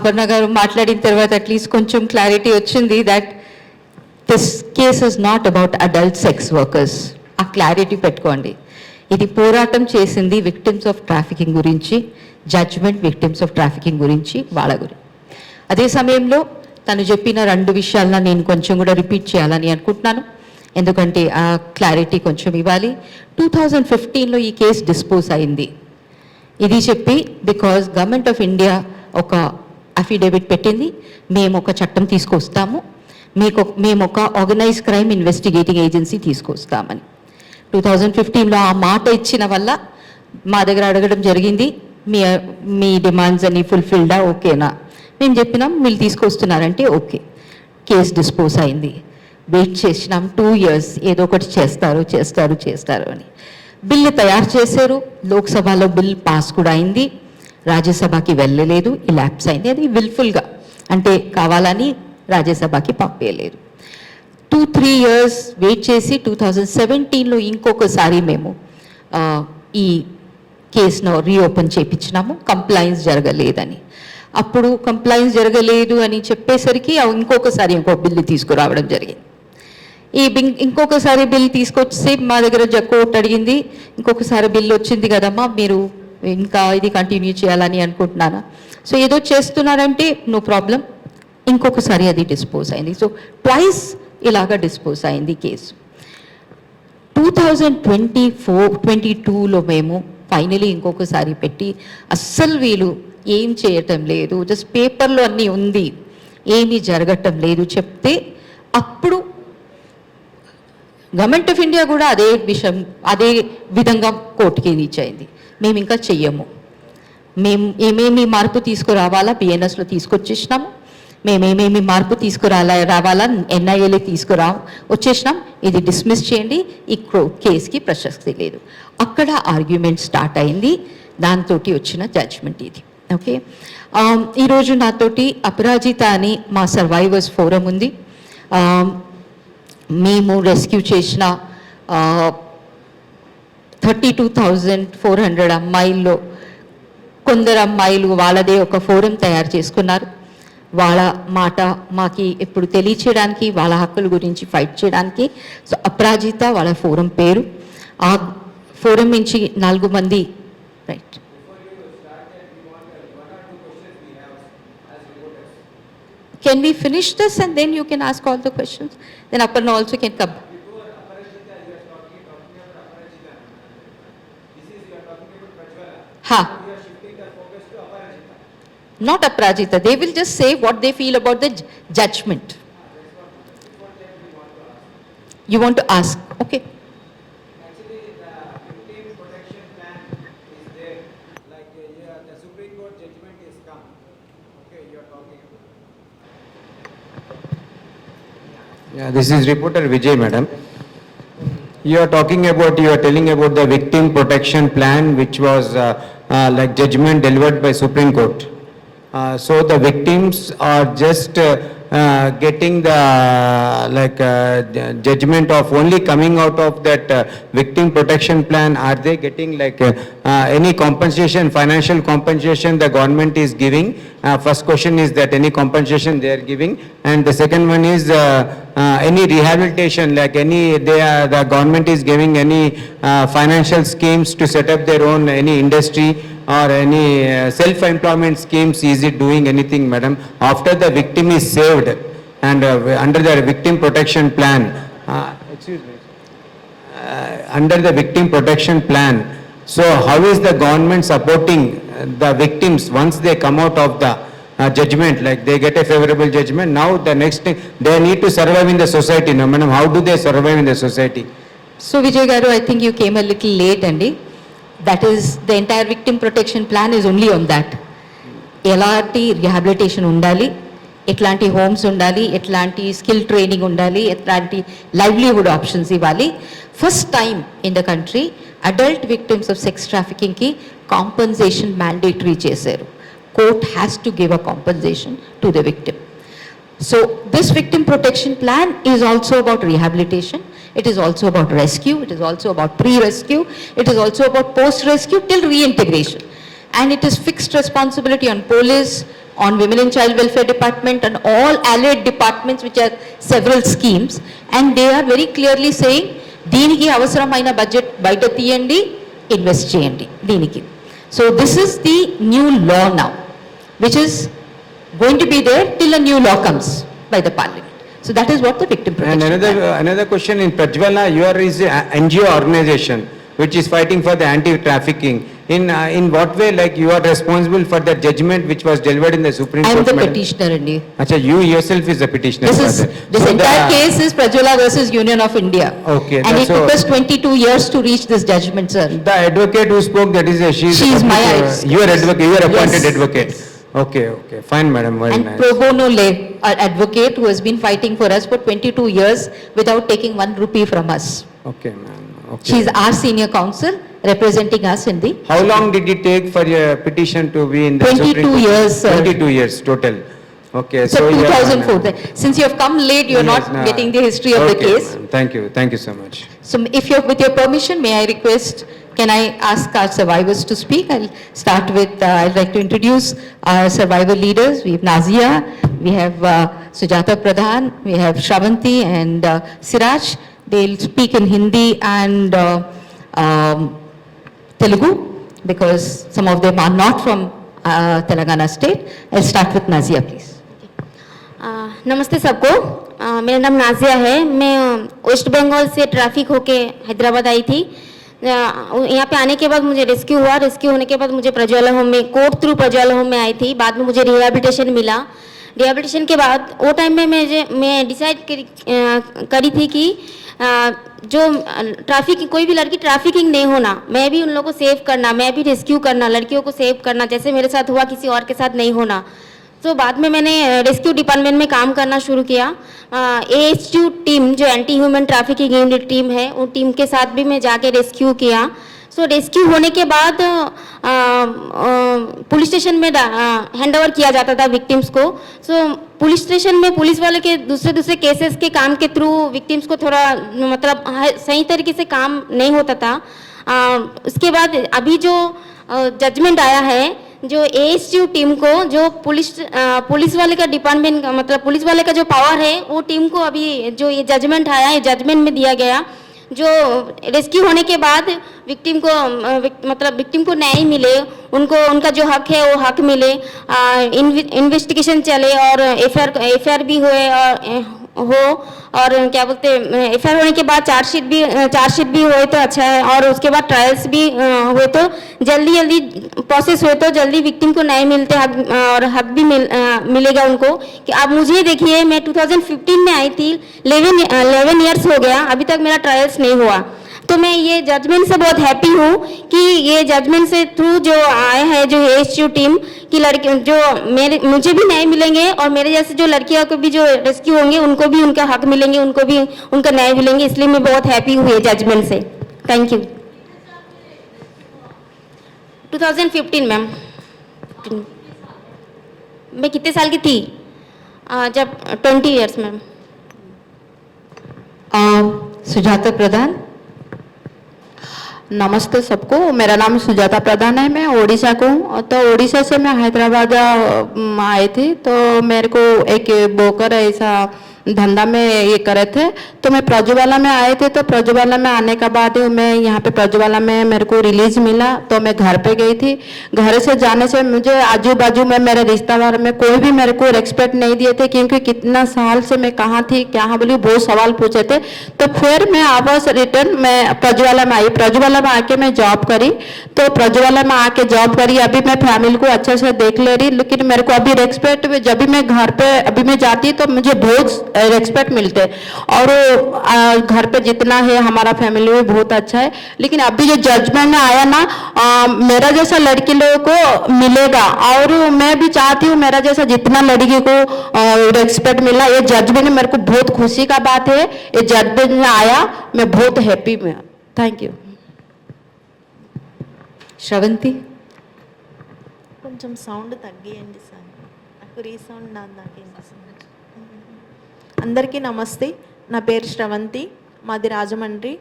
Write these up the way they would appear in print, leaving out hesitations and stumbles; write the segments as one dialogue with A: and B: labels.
A: అపర్ణ గారు మాట్లాడిన తర్వాత అట్లీస్ట్ కొంచెం క్లారిటీ వచ్చింది that this case is not about adult sex workers. ఆ క్లారిటీ పెట్టుకోండి. ఇది పోరాటం చేసింది విక్టిమ్స్ ఆఫ్ ట్రాఫికింగ్ గురించి, జడ్జ్మెంట్ విక్టిమ్స్ ఆఫ్ ట్రాఫికింగ్ గురించి, వాళ్ళ గురించి. అదే సమయంలో తను చెప్పిన 2 విషయాలను నేను కొంచెం కూడా రిపీట్ చేయాలని అనుకుంటున్నాను, ఎందుకంటే ఆ క్లారిటీ కొంచెం ఇవ్వాలి. 2015లో ఈ కేసు డిస్పోజ్ అయింది. ఇది చెప్పి బికాజ్ గవర్నమెంట్ ఆఫ్ ఇండియా ఒక అఫిడేవిట్ పెట్టింది, మేము ఒక చట్టం తీసుకొస్తాము, మేము ఒక ఆర్గనైజ్ క్రైమ్ ఇన్వెస్టిగేటింగ్ ఏజెన్సీ తీసుకొస్తామని. 2015లో ఆ మాట ఇచ్చిన వల్ల మా దగ్గర అడగడం జరిగింది, మీ డిమాండ్స్ అన్ని ఫుల్ఫిల్డా, ఓకేనా? మేము చెప్పినాం మీరు తీసుకొస్తున్నారంటే ఓకే. కేసు డిస్పోజ్ అయింది. వెయిట్ చేసినాం 2 years, ఏదో ఒకటి చేస్తారు అని. బిల్లు తయారు చేశారు, లోక్సభలో బిల్ పాస్ కూడా అయింది, రాజ్యసభకి వెళ్ళలేదు, ఇలాప్స్ అయింది. అది విల్ఫుల్గా, అంటే కావాలని రాజ్యసభకి పంపేయలేదు. 2-3 years వెయిట్ చేసి 2017లో ఇంకొకసారి మేము ఈ కేసును రీఓపెన్ చేయించినాము, కంప్లైన్స్ జరగలేదని. అప్పుడు కంప్లైన్స్ జరగలేదు అని చెప్పేసరికి ఇంకొకసారి బిల్లు తీసుకురావడం జరిగింది. ఇంకొకసారి బిల్ తీసుకొచ్చి మా దగ్గర కోర్టు అడిగింది, ఇంకొకసారి బిల్లు వచ్చింది కదమ్మా, మీరు ఇంకా ఇది కంటిన్యూ చేయాలని అనుకుంటున్నారా? సో ఏదో చేస్తున్నారంటే నో ప్రాబ్లం. ఇంకొకసారి అది డిస్పోజ్ అయింది. సో ట్వైస్ ఇలాగా డిస్పోజ్ అయింది కేసు. 2022లో మేము ఫైనలీ ఇంకొకసారి పెట్టి, అస్సలు వీళ్ళు ఏం చేయటం లేదు, జస్ట్ పేపర్లో అన్నీ ఉంది, ఏమీ జరగటం లేదు చెప్తే, అప్పుడు గవర్నమెంట్ ఆఫ్ ఇండియా కూడా అదే విధంగా కోర్టుకి రీచ్ అయింది. మేము ఇంకా చెయ్యము, మేము ఏమేమి మార్పు తీసుకురావాలా బిఎన్ఎస్లో తీసుకొచ్చేసినాము, మేమేమేమి మార్పు రావాలా ఎన్ఐఏలో వచ్చేసినాం, ఇది డిస్మిస్ చేయండి, ఈ కేసుకి ప్రసక్తి లేదు. అక్కడ ఆర్గ్యుమెంట్ స్టార్ట్ అయింది, దాంతో వచ్చిన జడ్జ్మెంట్ ఇది. ఓకే, ఈరోజు నాతోటి అపరాజిత అని మా సర్వైవర్స్ ఫోరం ఉంది. మేము రెస్క్యూ చేసిన 32,400 అమ్మాయిల్లో కొందరు అమ్మాయిలు వాళ్ళదే ఒక ఫోరం తయారు చేసుకున్నారు. వాళ్ళ మాట మాకు ఇప్పుడు తెలియచేయడానికి, వాళ్ళ హక్కుల గురించి ఫైట్ చేయడానికి. సో అపరాజిత వాళ్ళ ఫోరం పేరు. ఆ ఫోరం నుంచి 4 మంది. Right, can we finish this and then you can ask all the questions? Then Aparna also can come. Ha. Not Aparajita. They will just say what they feel about the judgment. You want to ask? Okay.
B: Actually, the victim protection plan is there. Like the Supreme Court judgment is come. Okay, you are talking about.
C: Yeah, this is reporter Vijay, madam. You are telling about the victim protection plan, which was like judgment delivered by Supreme Court. So the victims are just getting the judgment of only coming out of that victim protection plan. Are they getting any compensation, financial compensation the government is giving? First question is that any compensation they are giving, and the second one is any rehabilitation, the government is giving any financial schemes to set up their own any industry or any self-employment schemes. Is it doing anything, madam, after the victim is saved and under the victim protection plan? Under the victim protection plan, so how is the government supporting the victims once they come out of the judgment, like they get a favorable judgment? Now the next thing, they need to survive in the society. No, madam, how do they survive in the society?
A: So Vijay Garu, I think you came a little late, Andy. That is, the entire victim protection plan is only on that. ఎలాంటి rehabilitation ఉండాలి, ఎట్లాంటి homes ఉండాలి, ఎట్లాంటి skill training ఉండాలి, ఎట్లాంటి livelihood options ఇవ్వాలి. First time in the country adult victims of sex ట్రాఫికింగ్కి compensation mandatory చేశారు. Court has to give a compensation to the victim. So this victim protection plan is also about rehabilitation. It is also about rescue. It is also about pre-rescue. It is also about post-rescue till reintegration. And it is fixed responsibility on police, on Women and Child Welfare Department and all allied departments which are several schemes, and they are very clearly saying దీనికి అవసరమైన budget బయట తీయండి, invest చేయండి దీనికి. So this is the new law now, which is going to be there till a new law comes by the parliament. So that is what the victim
C: And
A: protection plan.
C: another question in Prajwala, your is a NGO organization which is fighting for the anti-trafficking. In what way, like you are responsible for that judgment which was delivered in the Supreme
A: I am
C: Court?
A: the
C: madam?
A: petitioner, Andi.
C: Acha, you yourself is the petitioner.
A: This
C: for
A: is,
C: that.
A: this
C: So
A: entire
C: the-
A: case is Prajwala versus Union of India.
C: Okay,
A: And it
C: that's
A: took
C: so-
A: us 22 years to reach this judgment, sir.
C: The advocate who spoke, that is, she is.
A: She is my
C: Your advocate, you are appointed
A: Yes,
C: advocate.
A: yes.
C: Okay, okay, fine, madam, very
A: And
C: nice.
A: pro bono Lev, our advocate who has been fighting for us for 22 years without taking 1 rupee from us.
C: Okay, ma'am, okay.
A: She is our senior counsel representing us in the,
C: How long did it take for your petition to be in the
A: 22
C: Supreme Court?
A: years, sir.
C: 22 years total. Okay,
A: so
C: so. you are-
A: 2004. Since you have come late, you are
C: Yes,
A: not
C: no.
A: getting the history of the
C: Okay,
A: case.
C: ma'am. Thank you so much.
A: So if you're, with your permission, may I request, can I ask our survivors to speak? I'll start with, I'd like to introduce our survivor leaders. We have Nazia, we have Sujata Pradhan, we have Shravanti and Siraj. They'll speak in Hindi and Telugu because some of them are not from Telangana state. I'll start with Nazia, please.
D: नमस्ते सबको। मेरा नाम नाजिया है। मैं waste Bengal से traffic होके हैदराबाद आई थी। यहाँ पे आने के बाद मुझे रेस्क्यू हुआ। रेस्क्यू होने के बाद मुझे प्रज्वाला होम में, कोर्ट थ्रू प्रज्वाला होम में आई थी। बाद में मुझे रिहैबिलिटेशन मिला। रिहैबिलिटेशन के बाद वो टाइम में मैं डिसाइड करी थी कि जो ट्रैफिकिंग, कोई भी लड़की ट्रैफिकिंग नहीं होना, मैं भी उन लोगों को सेव करना, मैं भी रेस्क्यू करना, लड़कियों को सेव करना, जैसे मेरे साथ हुआ किसी और के साथ नहीं होना। तो बाद में मैंने रेस्क्यू डिपार्टमेंट में काम करना शुरू किया। AHU टीम जो anti human trafficking unit team है, उन टीम के साथ भी मैं जाके रेस्क्यू किया। सो रेस्क्यू होने के बाद पुलिस स्टेशन में हैंड ओवर किया जाता था विक्टिम्स को। सो पुलिस स्टेशन में पुलिस वाले के दूसरे केसेस के काम के थ्रू विक्टिम्स को थोड़ा मतलब सही तरीके से काम नहीं होता था। उसके बाद अभी जो जजमेंट आया है, जो AHU टीम को, जो पुलिस वाले का डिपार्टमेंट मतलब पुलिस वाले का जो पावर है, वो टीम को अभी जो ये जजमेंट आया है, जजमेंट में दिया गया जो रेस्क्यू होने के बाद विक्टिम को मतलब विक्टिम को न्याय मिले, उनको उनका जो हक है वो हक मिले, इन्वेस्टिगेशन चले और एफआईआर भी हुए और क्या बोलते एफआईआर होने के बाद चार्जशीट भी हुए तो अच्छा है, और उसके बाद ट्रायल्स भी हुए तो जल्दी प्रोसेस हुए तो जल्दी विक्टिम को न्याय मिलते और हक भी मिलेगा उनको। कि आप मुझे देखिए, मैं 2015 में आई थी, 11 ईयर्स हो गया, अभी तक मेरा ट्रायल्स नहीं हुआ। तो मैं ये जजमेंट से बहुत हैप्पी हूँ कि ये जजमेंट से थ्रू जो आए हैं जो AHU टीम की लड़की जो मुझे भी न्याय मिलेंगे और मेरे जैसे जो लड़कियों को भी जो रेस्क्यू होंगे उनको भी उनका हक मिलेंगे, उनको भी उनका न्याय मिलेंगे, इसलिए मैं बहुत हैप्पी हुई है जजमेंट से। Thank you. 2015 मैम। मैं कितने साल की थी? जब 20 ईयर्स मैम।
A: सुजाता प्रधान।
E: नमस्ते सबको, मेरा नाम सुजाता प्रधान है, मैं ओडिशा को हूँ। तो ओडिशा से मैं हैदराबाद आई थी, तो मेरे को एक ब्रोकर ऐसा धंधा में ये करे थे, तो मैं प्रज्वाला में आए थे। तो प्रज्वाला में आने के बाद मैं यहाँ पे प्रज्वाला में मेरे को रिलीज मिला, तो मैं घर पे गई थी। घर से जाने से मुझे आजू बाजू में मेरे रिश्तेदार में कोई भी मेरे को रेस्पेक्ट नहीं दिए थे, क्योंकि कितना साल से मैं कहाँ थी क्या बोली बहुत सवाल पूछे थे। तो फिर मैं वापस रिटर्न मैं प्रज्वाला में आई। प्रज्वाला में आके मैं जॉब करी, तो प्रज्वाला में आके जॉब करी। अभी मैं फैमिली को अच्छे से देख ले रही, लेकिन मेरे को अभी रेस्पेक्ट, जब भी मैं घर पे अभी मैं जाती तो मुझे बहुत रेस्पेक्ट मिलते, और घर पे जितना है हमारा फैमिली भी बहुत अच्छा है। लेकिन अभी जो जजमेंट में आया ना, मेरा जैसा लड़की लोगों को मिलेगा, और मैं भी चाहती हूँ मेरा जैसा जितना लड़की को रेस्पेक्ट मिला। ये जजमेंट मेरे को बहुत खुशी का बात है, ये जजमेंट में आया, मैं बहुत हैप्पी में। Thank you.
A: श्रवंती।
F: కొంచెం సౌండ్ తగ్గియండి సార్, నాకు రీసౌండ్ నాకేంటి సార్. అందరికీ నమస్తే, నా పేరు శ్రవంతి, మాది రాజమండ్రి.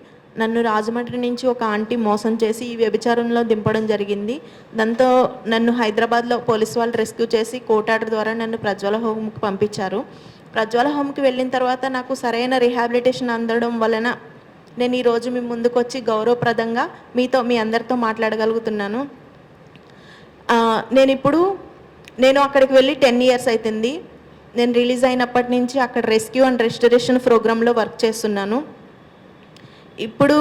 F: నన్ను రాజమండ్రి నుంచి ఒక ఆంటీ మోసం చేసి ఈ వ్యభిచారంలో దింపడం జరిగింది. దాంతో నన్ను హైదరాబాద్లో పోలీసు వాళ్ళు రెస్క్యూ చేసి కోర్ట్ ఆర్డర్ ద్వారా నన్ను ప్రజ్వల హోమ్కి పంపించారు. ప్రజ్వల హోమ్కి వెళ్ళిన తర్వాత నాకు సరైన రిహాబిలిటేషన్ అందడం వలన నేను ఈరోజు మీ ముందుకు వచ్చి గౌరవప్రదంగా మీ అందరితో మాట్లాడగలుగుతున్నాను. నేను అక్కడికి వెళ్ళి 10 years అవుతుంది. నేను రిలీజ్ అయినప్పటి నుంచి అక్కడ రెస్క్యూ అండ్ రెస్టరేషన్ ప్రోగ్రాంలో వర్క్ చేస్తున్నాను. ఇప్పుడు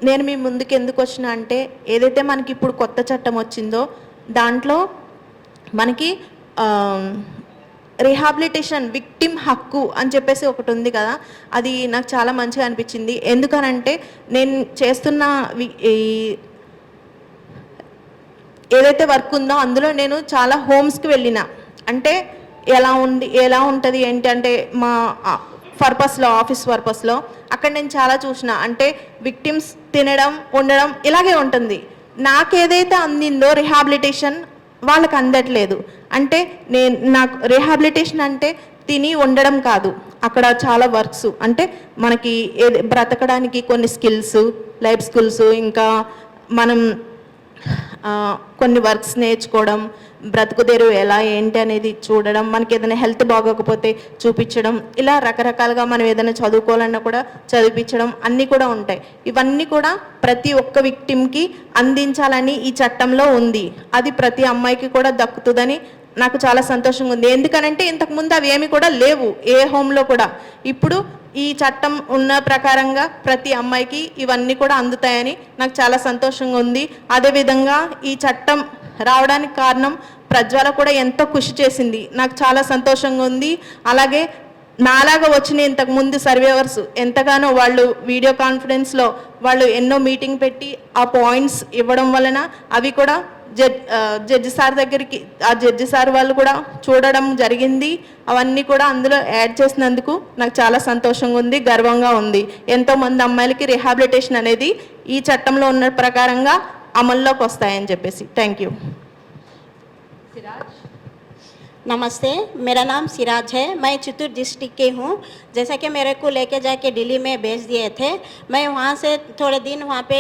F: నేను మీ ముందుకు ఎందుకు వచ్చినా అంటే, ఏదైతే మనకి ఇప్పుడు కొత్త చట్టం వచ్చిందో దాంట్లో మనకి రిహాబిలిటేషన్ విక్టిమ్ హక్కు అని చెప్పేసి ఒకటి ఉంది కదా, అది నాకు చాలా మంచిగా అనిపించింది. ఎందుకనంటే నేను చేస్తున్న ఏదైతే వర్క్ ఉందో అందులో నేను చాలా హోమ్స్కి వెళ్ళిన, అంటే ఎలా ఉంటుంది ఏంటి అంటే మా ఆఫీస్ పర్పస్లో అక్కడ నేను చాలా చూసిన, అంటే విక్టిమ్స్ తినడం ఉండడం ఇలాగే ఉంటుంది. నాకేదైతే అందిందో రిహాబిలిటేషన్ వాళ్ళకి అందట్లేదు. అంటే నాకు రిహాబిలిటేషన్ అంటే తిని ఉండడం కాదు, అక్కడ చాలా వర్క్స్, అంటే మనకి బ్రతకడానికి కొన్ని స్కిల్స్, లైఫ్ స్కిల్స్, ఇంకా మనం కొన్ని వర్క్స్ నేర్చుకోవడం, బ్రతుకుదేరు ఎలా ఏంటి అనేది చూడడం, మనకి ఏదైనా హెల్త్ బాగోకపోతే చూపించడం, ఇలా రకరకాలుగా మనం ఏదైనా చదువుకోవాలన్నా కూడా చదివించడం అన్నీ కూడా ఉంటాయి. ఇవన్నీ కూడా ప్రతి ఒక్క విక్టిమ్కి అందించాలని ఈ చట్టంలో ఉంది. అది ప్రతి అమ్మాయికి కూడా దక్కుతుందని నాకు చాలా సంతోషంగా ఉంది. ఎందుకనంటే ఇంతకుముందు అవి ఏమి కూడా లేవు ఏ హోమ్లో కూడా. ఇప్పుడు ఈ చట్టం ఉన్న ప్రకారంగా ప్రతి అమ్మాయికి ఇవన్నీ కూడా అందుతాయని నాకు చాలా సంతోషంగా ఉంది. అదేవిధంగా ఈ చట్టం రావడానికి కారణం ప్రజ్వల కూడా ఎంతో కృషి చేసింది, నాకు చాలా సంతోషంగా ఉంది. అలాగే నాలాగా వచ్చిన ఇంతకుముందు సర్వేవర్స్ ఎంతగానో వాళ్ళు వీడియో కాన్ఫరెన్స్లో వాళ్ళు ఎన్నో మీటింగ్ పెట్టి ఆ పాయింట్స్ ఇవ్వడం వలన అవి కూడా జడ్జి సార్ దగ్గరికి జడ్జి సార్ వాళ్ళు కూడా చూడడం జరిగింది. అవన్నీ కూడా అందులో యాడ్ చేసినందుకు నాకు చాలా సంతోషంగా ఉంది, గర్వంగా ఉంది. ఎంతోమంది అమ్మాయిలకి రిహాబిలిటేషన్ అనేది ఈ చట్టంలో ఉన్న ప్రకారంగా అమల్లోకి వస్తాయని చెప్పేసి. Thank you.
G: नमस्ते, मेरा नाम सिराज है। मैं चित्तूर डिस्ट्रिक्ट की हूँ। जैसा कि मेरे को लेके जाके दिल्ली में भेज दिए थे, मैं वहाँ से थोड़े दिन वहाँ पे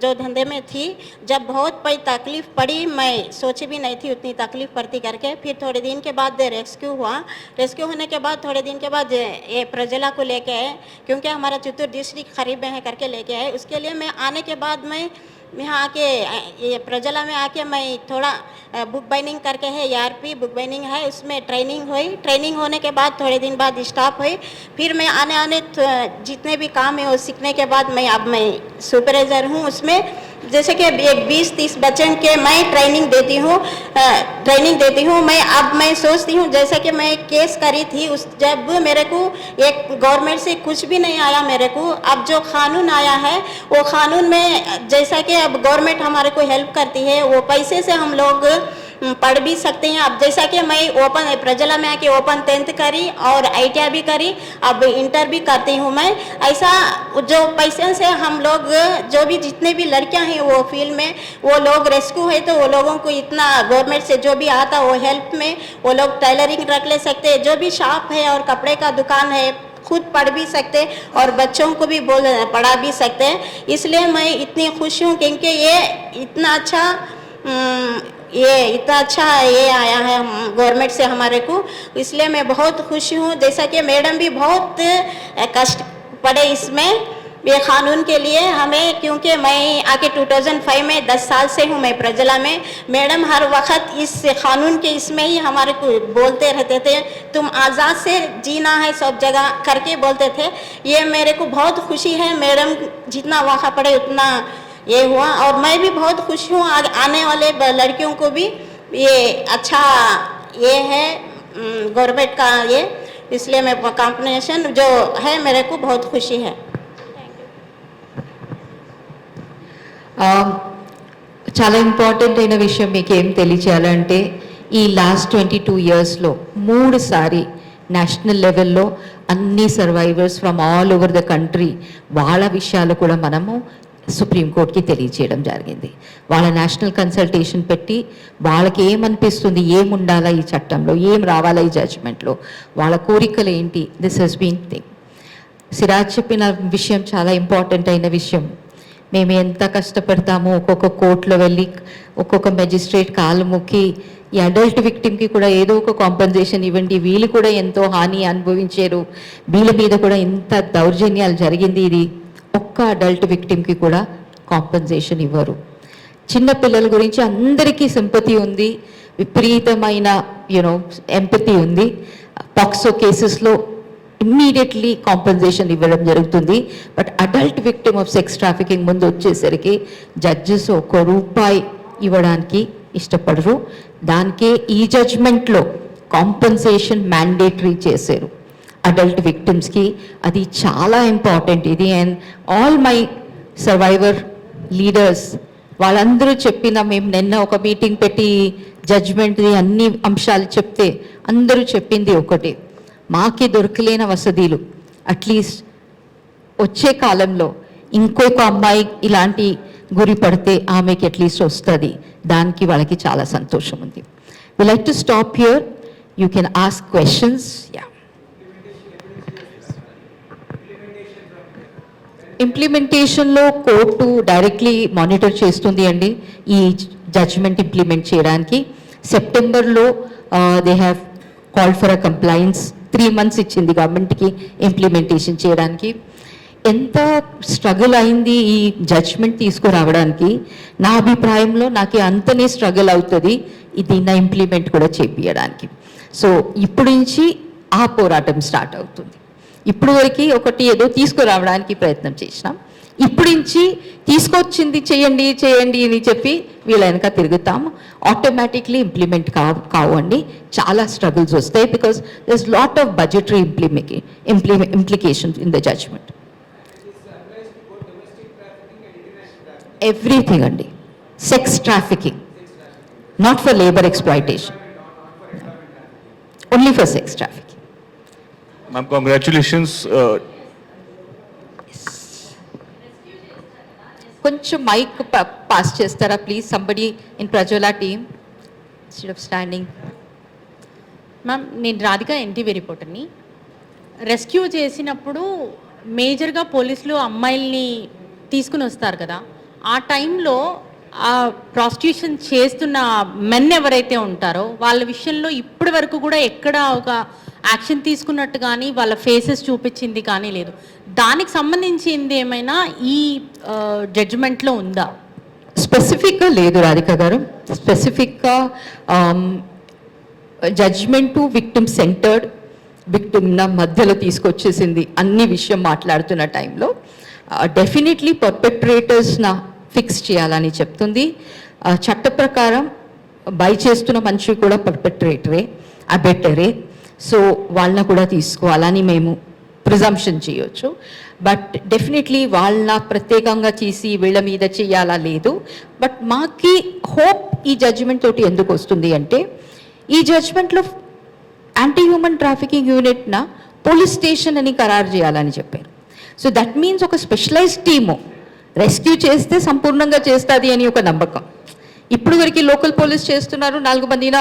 G: जो धंधे में थी, जब बहुत बड़ी तकलीफ़ पड़ी, मैं सोची भी नहीं थी उतनी तकलीफ़ पड़ती करके। फिर थोड़े दिन के बाद रेस्क्यू हुआ। रेस्क्यू होने के बाद थोड़े दिन के बाद ये प्रजला को लेके आए, क्योंकि हमारा चित्तूर डिस्ट्रिक्ट करीब में है करके लेके आए। उसके लिए मैं आने के बाद मैं यहाँ आके ये प्रजला में आके मैं थोड़ा बुक बाइंडिंग करके है, ERP बुक बाइंडिंग है, उसमें ट्रेनिंग हुई। ट्रेनिंग होने के बाद थोड़े दिन बाद स्टाफ हुई। फिर मैं आने जितने भी काम है वो सीखने के बाद अब मैं सुपरवाइजर हूँ उसमें। जैसे कि एक 20-30 बच्चों के मैं ट्रेनिंग देती हूँ। मैं सोचती हूँ, जैसे कि मैं केस करी थी जब मेरे को एक गवर्नमेंट से कुछ भी नहीं आया मेरे को। अब जो कानून आया है वो कानून में जैसा कि अब गवर्नमेंट हमारे को हेल्प करती है, वो पैसे से हम लोग पढ़ भी सकते हैं। अब जैसा कि मैं ओपन प्रजला में आके ओपन 10th करी और ITI भी करी, अब इंटर भी करती हूँ मैं। ऐसा जो पैसे से हम लोग जो भी जितने भी लड़कियां हैं वो फील्ड में वो लोग रेस्क्यू है, तो वो लोगों को इतना गवर्नमेंट से जो भी आता वो हेल्प में वो लोग टेलरिंग रख ले सकते हैं, जो भी शॉप है और कपड़े का दुकान है खुद पढ़ भी सकते और बच्चों को भी पढ़ा भी सकते हैं। इसलिए मैं इतनी खुश हूँ क्योंकि ये इतना अच्छा ये आया है गवर्नमेंट से हमारे को, इसलिए मैं बहुत खुश हूँ। जैसा कि मैडम भी बहुत कष्ट पड़े इसमें ये कानून के लिए हमें, क्योंकि मैं आके 2005 में 10 साल से हूँ मैं प्रजला में। मैडम हर वक्त इस कानून के इसमें ही हमारे को बोलते रहते थे, तुम आज़ाद से जीना है सब जगह करके बोलते थे। ये मेरे को बहुत खुशी है, मैडम जितना वहाँ पढ़े उतना ये हुआ। और मैं भी बहुत खुश हूँ, आने वाले लड़कियों को भी ये अच्छा ये है गवर्नमेंट का ये, इसलिए मैं कॉम्बिनेशन जो है मेरे को बहुत खुशी है।
A: చాలా ఇంపార్టెంట్ అయిన విషయం మీకు ఏం తెలియచేయాలంటే, ఈ లాస్ట్ 22 yearsలో 3 సారి నేషనల్ లెవెల్లో అన్ని survivors from all over the country వాళ్ళ విషయాలు కూడా మనము సుప్రీంకోర్టుకి తెలియచేయడం జరిగింది. వాళ్ళ నేషనల్ కన్సల్టేషన్ పెట్టి వాళ్ళకి ఏమనిపిస్తుంది, ఏం ఉండాలా ఈ చట్టంలో, ఏం రావాలా ఈ జడ్జ్మెంట్లో, వాళ్ళ కోరికలు ఏంటి, this has been thing. Siraj చెప్పిన విషయం చాలా ఇంపార్టెంట్ అయిన విషయం. మేము ఎంత కష్టపడతామో ఒక్కొక్క కోర్టులో వెళ్ళి ఒక్కొక్క మెజిస్ట్రేట్ కాలు మొక్కి ఈ అడల్ట్ విక్టిమ్కి కూడా ఏదో ఒక కాంపన్సేషన్ ఇవ్వండి, వీళ్ళు కూడా ఎంతో హాని అనుభవించారు, వీళ్ళ మీద కూడా ఇంత దౌర్జన్యాలు జరిగింది, ఇది ఒక్క అడల్ట్ విక్టిమ్కి కూడా కాంపన్సేషన్ ఇవ్వరు. చిన్న పిల్లల గురించి అందరికీ సింపతి ఉంది, విపరీతమైన ఎంపతి ఉంది. పాక్సో కేసెస్లో ఇమ్మీడియట్లీ కాంపన్సేషన్ ఇవ్వడం జరుగుతుంది. But adult victim of sex trafficking ముందు వచ్చేసరికి జడ్జెస్ ₹1 ఇవ్వడానికి ఇష్టపడరు. దానికే ఈ జడ్జ్మెంట్లో కాంపన్సేషన్ మ్యాండేటరీ చేశారు అడల్ట్ విక్టిమ్స్కి. అది చాలా ఇంపార్టెంట్ ఇది. And all my survivor leaders వాళ్ళందరూ చెప్పిన, మేము నిన్న ఒక మీటింగ్ పెట్టి జడ్జ్మెంట్ది అన్ని అంశాలు చెప్తే అందరూ చెప్పింది ఒకటే, మాకి దొరకలేని వసతులు అట్లీస్ట్ వచ్చే కాలంలో ఇంకొక అమ్మాయి ఇలాంటి గురి పడితే ఆమెకి అట్లీస్ట్ వస్తుంది. దానికి వాళ్ళకి చాలా సంతోషం ఉంది. We like to stop here. You can ask questions. ఇంప్లిమెంటేషన్లో కోర్టు డైరెక్ట్లీ మానిటర్ చేస్తుంది అండి ఈ జడ్జ్మెంట్ ఇంప్లిమెంట్ చేయడానికి. సెప్టెంబర్లో they have called for a compliance. 3 months ఇచ్చింది గవర్నమెంట్కి ఇంప్లిమెంటేషన్ చేయడానికి. ఎంత స్ట్రగుల్ అయింది ఈ జడ్జ్మెంట్ తీసుకురావడానికి, నా అభిప్రాయంలో నాకు అంతనే స్ట్రగుల్ అవుతుంది దీన్ని ఇంప్లిమెంట్ కూడా చేపించడానికి. సో ఇప్పుడు నుంచి ఆ పోరాటం స్టార్ట్ అవుతుంది. ఇప్పుడు వరకు ఒకటి ఏదో తీసుకురావడానికి ప్రయత్నం చేసినాం, ఇప్పుడు నుంచి తీసుకొచ్చింది చేయండి చేయండి అని చెప్పి వీళ్ళ వెనక తిరుగుతాము. ఆటోమేటిక్లీ ఇంప్లిమెంట్ కావండి, చాలా స్ట్రగుల్స్ వస్తాయి. Because there is lot of budgetary implications in the judgement. Everything అండి, sex trafficking, not for labour exploitation, only for sex trafficking.
H: Ma'am, congratulations.
A: కొంచెం మైక్ పాస్ చేస్తారా please, somebody in Prajwala team instead of standing.
I: Ma'am, నేను Radhika NTV రిపోర్టర్ని. Rescue చేసినప్పుడు మేజర్గా పోలీసులు అమ్మాయిల్ని తీసుకుని వస్తారు కదా, ఆ టైంలో ఆ ప్రాస్టిట్యూషన్ చేస్తున్న మెన్ ఎవరైతే ఉంటారో వాళ్ళ విషయంలో ఇప్పటి వరకు కూడా ఎక్కడ ఒక యాక్షన్ తీసుకున్నట్టు కానీ వాళ్ళ ఫేసెస్ చూపించింది కానీ లేదు. దానికి సంబంధించింది ఏమైనా ఈ జడ్జిమెంట్లో ఉందా?
A: స్పెసిఫిక్గా లేదు రాధిక గారు. స్పెసిఫిక్గా జడ్జ్మెంటు విక్టిమ్ సెంటర్డ్, విక్టిమ్న మధ్యలో తీసుకొచ్చేసింది అన్ని విషయం మాట్లాడుతున్న టైంలో. డెఫినెట్లీ పర్పెట్రేటర్స్న ఫిక్స్ చేయాలని చెప్తుంది. చట్ట ప్రకారం బై చేస్తున్న మనిషి కూడా పర్పెట్రేటరే, అబెటరే. సో వాళ్ళని కూడా తీసుకోవాలని మేము ప్రిజంప్షన్ చేయొచ్చు. బట్ డెఫినెట్లీ వాళ్ళ ప్రత్యేకంగా చేసి వీళ్ళ మీద చేయాలా లేదు. బట్ మాకి హోప్ ఈ జడ్జిమెంట్ తోటి ఎందుకు వస్తుంది అంటే, ఈ జడ్జిమెంట్లో యాంటీ హ్యూమన్ ట్రాఫికింగ్ యూనిట్న పోలీస్ స్టేషన్ అని ఖరారు చేయాలని చెప్పారు. సో దట్ మీన్స్ ఒక స్పెషలైజ్డ్ టీము రెస్క్యూ చేస్తే సంపూర్ణంగా చేస్తుంది అని ఒక నమ్మకం. ఇప్పుడు వరకు లోకల్ పోలీస్ చేస్తున్నారు, 4 మందిన